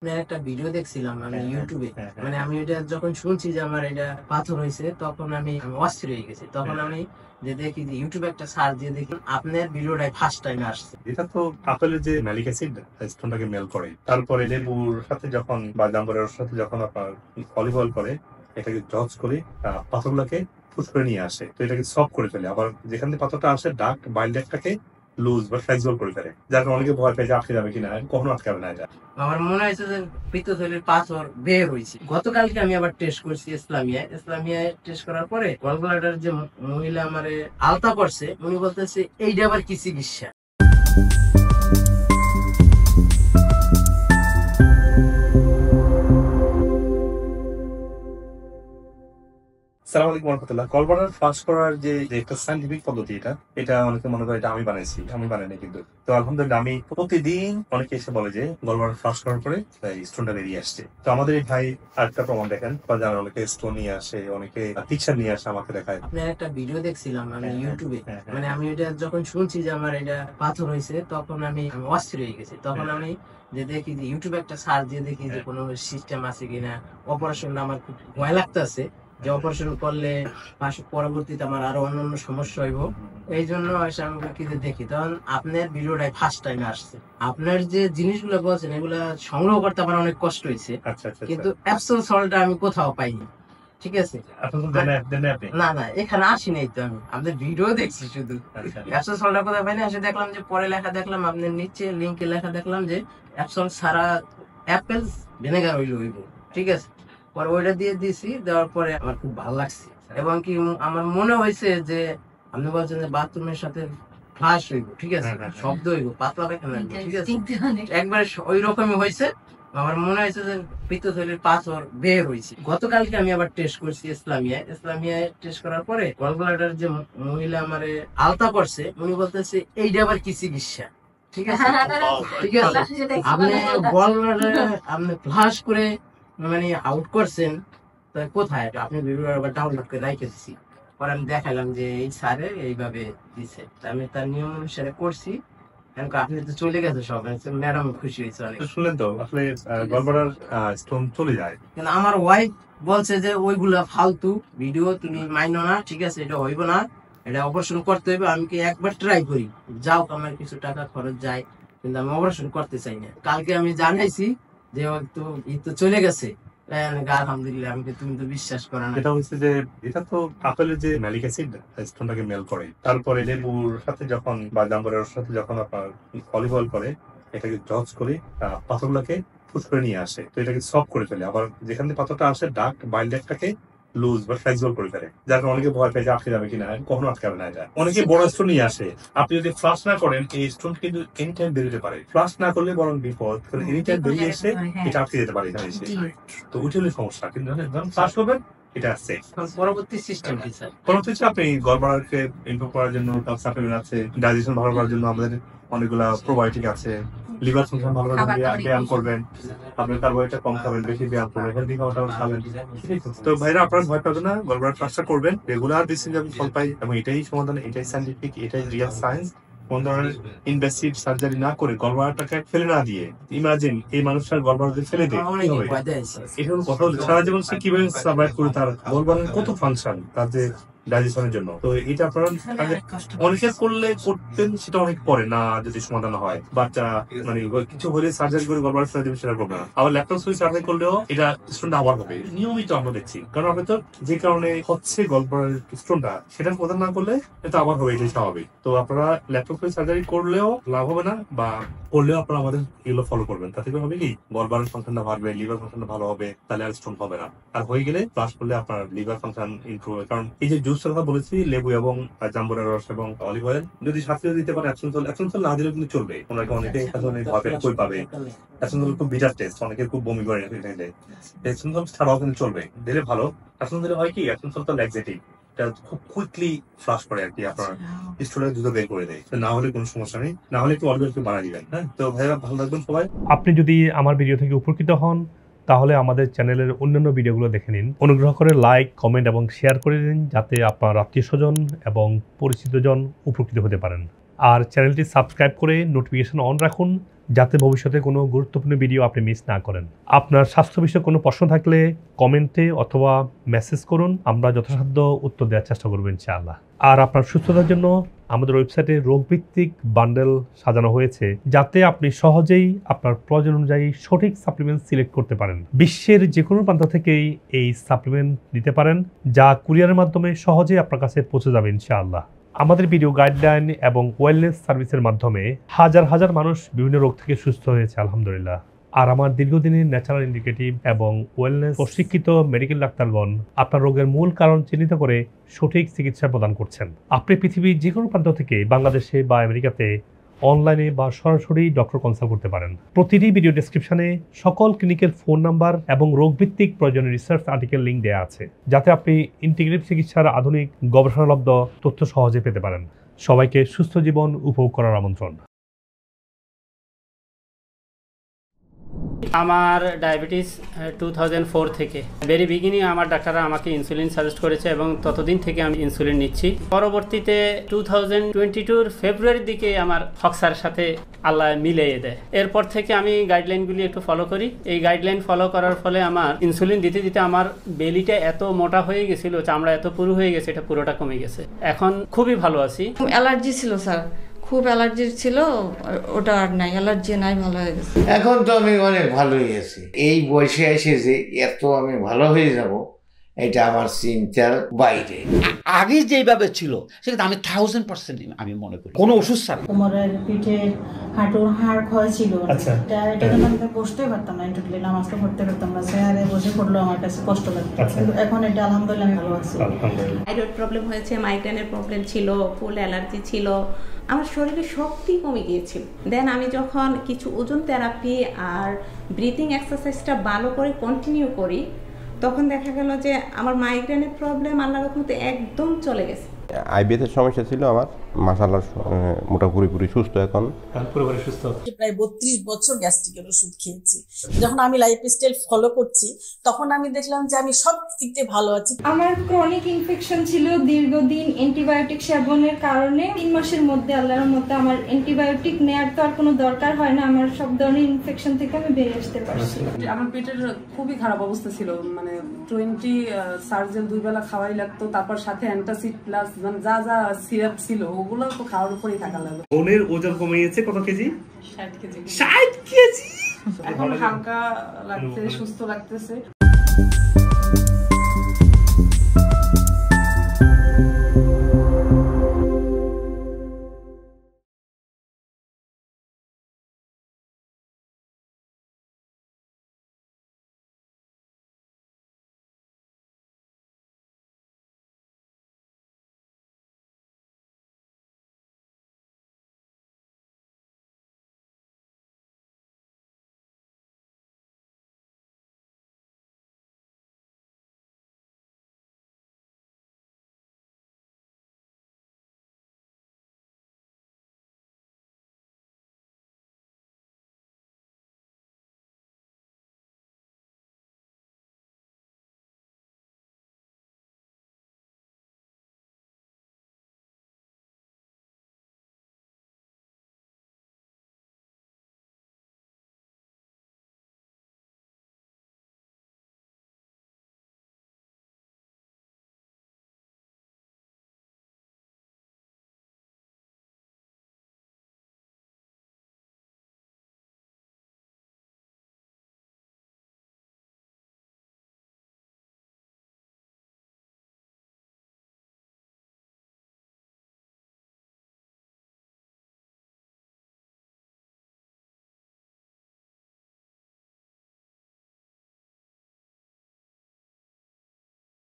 একটা ভিডিও দেখছিলাম আমি ইউটিউবে। মানে আমি এটা যখন শুনছি যে আমার এটা পাথর হয়েছে তখন আমি অস্থির হয়ে গেছি। তখন আমি যে দেখি যে ইউটিউবে একটা সার্চ দিয়ে দেখি আপনার ভিডিওটাই ফার্স্ট টাইম আসছে। এটা তো আপেলের যে ম্যালিক অ্যাসিড স্টোনটাকে মেল করে, তারপরে লেবুর সাথে যখন বা জাম্বুরের সাথে যখন আপনার অলিভ অয়েল করে, এটাকে জজ করে পাথরগুলোকে ফুস করে নিয়ে আসে, তো এটাকে সফট করে ফেলে। আবার যেখান থেকে পাথরটা আসে ডার্ক বাইল ডাকটাকে লুজ বা ফ্লেক্সিবল করে ফেলে, যার কারণে অনেকে ভয় পায় যে আটকে যাবে কিনা। কখনো আটকাবে না এটা। আমার মনে হয়েছে যে পিত্তথলির পাথর বের হয়েছে। গতকালকে আমি আবার টেস্ট করছি ইসলামিয়ায় টেস্ট করার পরে গলব্লাডার যে মহিলা আমারে আলতা করছে উনি বলতেছে এইটা আবার কি চিকিৎসা। সালাম আলাইকুম রহমতুল্লাহ। কলবার্ডার ফাঁস করার যে একটা সাইন্টিফিক পদ্ধতি, এটা অনেকে মনে করে এটা আমি বানাইছি। আমি বানাইনি কিন্তু। তো আলহামদুলিল্লাহ আমি প্রতিদিন অনেকে এসে বলে যে গলবার্ডার ফাঁস করার পরে স্টোনটা বেরিয়ে আসছে। তো আমাদের এই ভাই আরেকটা প্রমাণ দেখেন, যারা অনেকে স্টোন নিয়ে আসে, অনেকে পিকচার নিয়ে আসে আমাকে দেখায়। আপনার একটা ভিডিও দেখছিলাম আমি ইউটিউবে। আমি এটা যখন শুনছি যে আমার এটা পাথর হয়েছে তখন আমি অস্থির হয়ে গেছি। তখন আমি যে দেখি যে ইউটিউবে একটা সার্চ দিয়ে দেখি যে কোনো সিস্টেম আছে কিনা অপারেশন। আমার খুব ভয় লাগতেছে যে অপারেশন করলে পরবর্তীতে আমার আরো অন্যান্য সমস্যা হইব। এই জন্য আমি দেখি তখন আপনার ভিডিওটাই ফার্স্ট টাইম আসছে। আপনার যে জিনিসগুলো বলছেন এগুলা সংগ্রহ করতে আমার অনেক কষ্ট হয়েছে, কিন্তু অ্যাপসন সল্টটা আমি কোথাও পাইনি। ঠিক আছে, না না এখানে আসি নাই তো, আমি আপনার ভিডিও দেখছি শুধু। অ্যাপসন সল্টটা কোথাও পাইনি, এসে দেখলাম যে পরে লেখা দেখলাম আপনার নিচে লিঙ্কে লেখা দেখলাম যে অ্যাপসন সারা অ্যাপেল ভিনেগার হইব। ঠিক আছে, পরে ওইটা দিয়ে দিছি, দেওয়ার পরে আমার খুব ভালো লাগছে। এবং কি আমার মনে হয়েছে যে আপনি বলছেন যে বাথরুমের সাথে ফ্লাশ হইব, ঠিক আছে, শব্দ হইব, পাতলা পায়খানা হইব, ঠিক আছে, একবারে ওই রকমই হয়েছে। আমার মনে হয়েছে যে পিত্তথলির পাথর বের হয়েছে। গতকালকে আমি আবার টেস্ট করছি ইসলামিয়ায় টেস্ট করার পরে গলব্লাডার যে মহিলা আমারে আলতা করছে উনি বলতেছে এইটা আবার কি চিকিৎসা। ঠিক আছে, ঠিক আছে, আপনি গলব্লাডার আপনি ফ্লাশ করে মানে আউট করছেন, তো কোথায় আপনি ভিডিও আবার ডাউনলোড করে রেখে দিছি। পরে আমি দেখালাম যে এই স্যারে এইভাবে দিছে, আমি তার নিয়ম অনুসারে করছি। আপনি তো চলে গেছে সব, ম্যাডাম খুশি হয়েছে অনেক। শুনলেন তো, আসলে গলবার্ডার স্টোন চলে যায়। কিন্তু আমার ওয়াইফ বলছে যে ওইগুলা ফালতু ভিডিও, তুমি মাইনো না, ঠিক আছে, এটা হইব না, এটা অপারেশন করতে হইবে। আমি কি একবার ট্রাই করি, যাও আমার কিছু টাকা খরচ যায়, কিন্তু আমি অপারেশন করতে চাই না। কালকে আমি জানাইছি যে তো তো চলে গেছে, আলহামদুলিল্লাহ। আমি তুমি তো বিশ্বাস করো না। এটা হচ্ছে যে এটা তো আপেলের যে ম্যালিক অ্যাসিড স্টোনটাকে মেল করে, তারপরে লেবুর সাথে যখন বা জাম্বুরের সাথে যখন আপনার অলিভ অয়েল করে, এটাকে জজ করে পাথরগুলোকে ফুস করে নিয়ে আসে, তো এটাকে সফট করে ফেলে। আবার যেখান থেকে পাথরটা আসে ডার্ক বাইল ডাকটাকে লুজ বা ফ্লেক্সিবল করে ফেলে, যার কারণে অনেকে ভয় পায় যে আটকে যাবে কিনা। কখনো আটকাবে না এটা। অনেকে বড় স্টোন নিয়ে আসে, আপনি যদি ফ্লাশ না করেন এই স্টোন কিন্তু এনি টাইম বেরোতে পারে। ফ্লাশ না করলে বরং বিপদ, কারণ এনি টাইম বেরিয়ে এসে এটা আটকে যেতে পারে এখানে এসে। তো ওইটা হলে সমস্যা। কিন্তু যখন ফ্লাশ করবেন এটা সেফ। পরবর্তী সিস্টেম কি স্যার? পরবর্তীতে আপনি গলব্লাডারকে ইমপ্রুভ করার জন্য সাপ্লিমেন্ট আছে, ডাইজেশন ভালো করার জন্য আমাদের অনেকগুলা প্রোবায়োটিক আছে। লিভার ফাংশন ভালো করার জন্য ব্যায়াম করবেন, আপনি কার্বোহাইড্রেট কম খাবেন, বেশি ব্যায়াম করবেন, হেলদি খাবার খাবেন। তো ভাইরা আপনারা ভয় পাবেন না, গলব্লাডার ট্রান্সফার করবেন, রেগুলার বেসিসে আমি ফল পাই, এবং এটাই সমাধান, এটাই সাইন্টিফিক, এটাই রিয়েল সায়েন্স। কোন ধরনের ইনভেসিভ সার্জারি না করে গলব্লাডারটাকে ফেলে না দিয়ে, ইমাজিন এই মানুষটার গলব্লাডার ফেলে দেয়, কি হবে? এরকম কথা হলো সারা জীবন সে কিভাবে সার্ভাইভ করে, তার গলব্লাডারের কত ফাংশন, তার যে ডাইজেশনের জন্য। তো এটা আপনারা অনেকে করতেন, সেটা অনেক পরে না যদি সমাধান হয়, বাচ্চা মানে কিছু হলে সার্জারি করে গলব্লাডার ফেলে দেবে, সেটা করবে না। আবার ল্যাপ্রোস্কোপি সার্জারি করলেও এটা স্টোনটা আবার হবে নিয়মিত, আমরা দেখছি। কারণ আমরা তো যে কারণে হচ্ছে গলব্লাডার স্টোনটা, সেটা প্রদান না করলে এটা আবার হবে, এটাই স্বাভাবিক। তো আপনারা ল্যাপ্রোস্কোপি সার্জারি করলেও লাভ হবে না, বা করলেও আপনারা আমাদের এগুলো ফলো করবেন। তাতে করে হবে কি, গলব্লাডার ফাংশনটা বাড়বে, লিভার ফাংশনটা ভালো হবে, তাহলে আর স্টোন হবে না। আর হয়ে গেলে ফ্লাশ করলে আপনার লিভার ফাংশন ইমপ্রুভ হবে। কারণ এই যে জুসের কথা বলেছি, লেবু এবং জাম্বুরের রস এবং অলিভ অয়েল, যদি সাথে দিতে পারে অ্যাপসন না দিলেও কিন্তু চলবে। ওনাকে অনেকে ভাবে কই পাবে, অ্যাপসন খুব বিটার টেস্ট, অনেকে খুব বমি করে অ্যাপসন ছাড়াও কিন্তু চলবে, দিলে ভালো। অ্যাপসন দিলে হয় কি, অ্যাপসন তো ল্যাক্সেটিভ, খুব কুইকলি ফ্লাশ করে আর কি, আপনার স্টোনের দ্রুত বের করে দেয়। না হলে কোনো সমস্যা নেই, না হলে একটু অলিভ অয়েল বানা দিবেন। হ্যাঁ, তো ভাইয়া ভালো থাকবেন সবাই। আপনি যদি আমার ভিডিও থেকে উপকৃত হন তাহলে আমাদের চ্যানেলের অন্যান্য ভিডিওগুলো দেখে নিন। অনুগ্রহ করে লাইক, কমেন্ট এবং শেয়ার করে দিন, যাতে আপনার আত্মীয়স্বজন এবং পরিচিতজন উপকৃত হতে পারেন। আর চ্যানেলটি সাবস্ক্রাইব করে নোটিফিকেশন অন রাখুন, যাতে ভবিষ্যতে কোনো গুরুত্বপূর্ণ ভিডিও আপনি মিস না করেন। আপনার স্বাস্থ্য বিষয়ে কোনো প্রশ্ন থাকলে কমেন্টে অথবা মেসেজ করুন, আমরা যথাসাধ্য উত্তর দেওয়ার চেষ্টা করব ইনশাআল্লাহ। আর আপনার সুস্থতার জন্য আমাদের ওয়েবসাইটে রোগভিত্তিক বান্ডেল সাজানো হয়েছে, যাতে আপনি সহজেই আপনার প্রয়োজন অনুযায়ী সঠিক সাপ্লিমেন্ট সিলেক্ট করতে পারেন। বিশ্বের যে কোনো প্রান্ত থেকেই এই সাপ্লিমেন্ট নিতে পারেন, যা কুরিয়ারের মাধ্যমে সহজেই আপনার কাছে পৌঁছে যাবে ইনশাআল্লাহ। আমাদের ভিডিও গাইডলাইন এবং ওয়েলনেস সার্ভিসের মাধ্যমে হাজার হাজার মানুষ বিভিন্ন রোগ থেকে সুস্থ হয়েছে আলহামদুলিল্লাহ। আর আমার দীর্ঘদিনের ন্যাচারাল ইন্ডিকেটিভ এবং ওয়েলনেস প্রশিক্ষিত মেডিকেল ডাক্তারগণ আপনার রোগের মূল কারণ চিহ্নিত করে সঠিক চিকিৎসা প্রদান করছেন। আপনি পৃথিবীর যে কোনো প্রান্ত থেকে বাংলাদেশে বা আমেরিকাতে অনলাইনে বা সরাসরি ডক্টর কনসাল্ট করতে পারেন। প্রতিটি ভিডিও ডেসক্রিপশনে সকল ক্লিনিকের ফোন নাম্বার এবং রোগভিত্তিক প্রয়োজনীয় রিসার্চ আর্টিকেল লিঙ্ক দেওয়া আছে, যাতে আপনি ইন্টিগ্রেটিভ চিকিৎসার আধুনিক গবেষণালব্ধ তথ্য সহজে পেতে পারেন। সবাইকে সুস্থ জীবন উপভোগ করার আমন্ত্রণ। আমার ডায়াবেটিস 2004 থেকে ভেরি বিগিনিং আমার ডাক্তাররা আমাকে ইনসুলিন সাজেস্ট করেছে এবং ততদিন থেকে আমি ইনসুলিন নিচ্ছি। পরবর্তীতে 2022 ফেব্রুয়ারির দিকে আমার হক্সার সাথে আল্লাহ মিলিয়ে দেয়। এরপর থেকে আমি গাইডলাইনগুলি একটু ফলো করি। এই গাইডলাইন ফলো করার ফলে আমার ইনসুলিন দিতে দিতে আমার বেলিটা এত মোটা হয়ে গেছিল, চামড়া এত পুরু হয়ে গেছে, এটা পুরোটা কমে গেছে। এখন খুবই ভালো আছি। অ্যালার্জি ছিল স্যার, খুব অ্যালার্জি ছিল, ওটা আর নাই, অ্যালার্জি নাই, ভালো হয়ে গেছে। এখন তো আমি অনেক ভালো হয়ে গেছি। এই বয়সে এসে যে এত আমি ভালো হয়ে যাব, এটা আমার চিন্তার বাইরে। আগে যেভাবে ছিল সেটা আমি 1000% আমি মনে করি কোনো ওষুধ ছাড়া। কোমরের, পিঠের, হাঁটুর হাড় ক্ষয় ছিল, এটা জন্য আমি বসতেই পারতাম না, ইন্টারভিউ নামাজটা পড়তে পারতাম না, চেয়ারে বসে পড়লেও আমার কাছে কষ্ট লাগতো। কিন্তু এখন এটা আলহামদুলিল্লাহ আমি ভালো আছি। থাইরয়েড প্রবলেম হয়েছে, মাইগ্রেনের প্রবলেম ছিল, ফুল অ্যালার্জি ছিল, আমার শরীরে শক্তি কমে গিয়েছিল। দেন আমি যখন কিছু ওজন থেরাপি আর ব্রিথিং এক্সারসাইজটা ভালো করে কন্টিনিউ করি, তখন দেখা গেল যে আমার মাইগ্রেনের প্রবলেম আল্লাহর রহমতে একদম চলে গেছে। আইবিএসের সমস্যা ছিল আমার, মাশাআল্লাহ মোটা পুরোপুরি সুস্থ, এখন পুরোপুরি সুস্থ। প্রায় 32 বছর গ্যাস্ট্রিকের ওষুধ খেয়েছি। যখন আমি লাইফস্টাইল ফলো করছি, তখন আমি দেখলাম যে আমি সব দিক দিয়ে ভালো আছি। আমার ক্রনিক ইনফেকশন ছিল দীর্ঘদিন অ্যান্টিবায়োটিক সেবনের কারণে। 3 মাসের মধ্যে আল্লাহর মধ্যে আমার অ্যান্টিবায়োটিক নেওয়ার তো আর কোনো দরকার হয় না, আমার সব ধরনের ইনফেকশন থেকে আমি বেরিয়ে আসতে পারছি। আমার পেটের খুবই খারাপ অবস্থা ছিল, মানে 20 সার্জেল 2 বেলা খাওয়াই লাগতো, তারপর সাথে অ্যান্টাসিড প্লাস মানে যা যা সিরাপ ছিল ওগুলো তো খাওয়ার উপরেই থাকা লাগলো। বোনের ওজন কমিয়েছে কত কেজি? 60 কেজি। 60 কেজি। এখন হালকা লাগছে, সুস্থ লাগতেছে।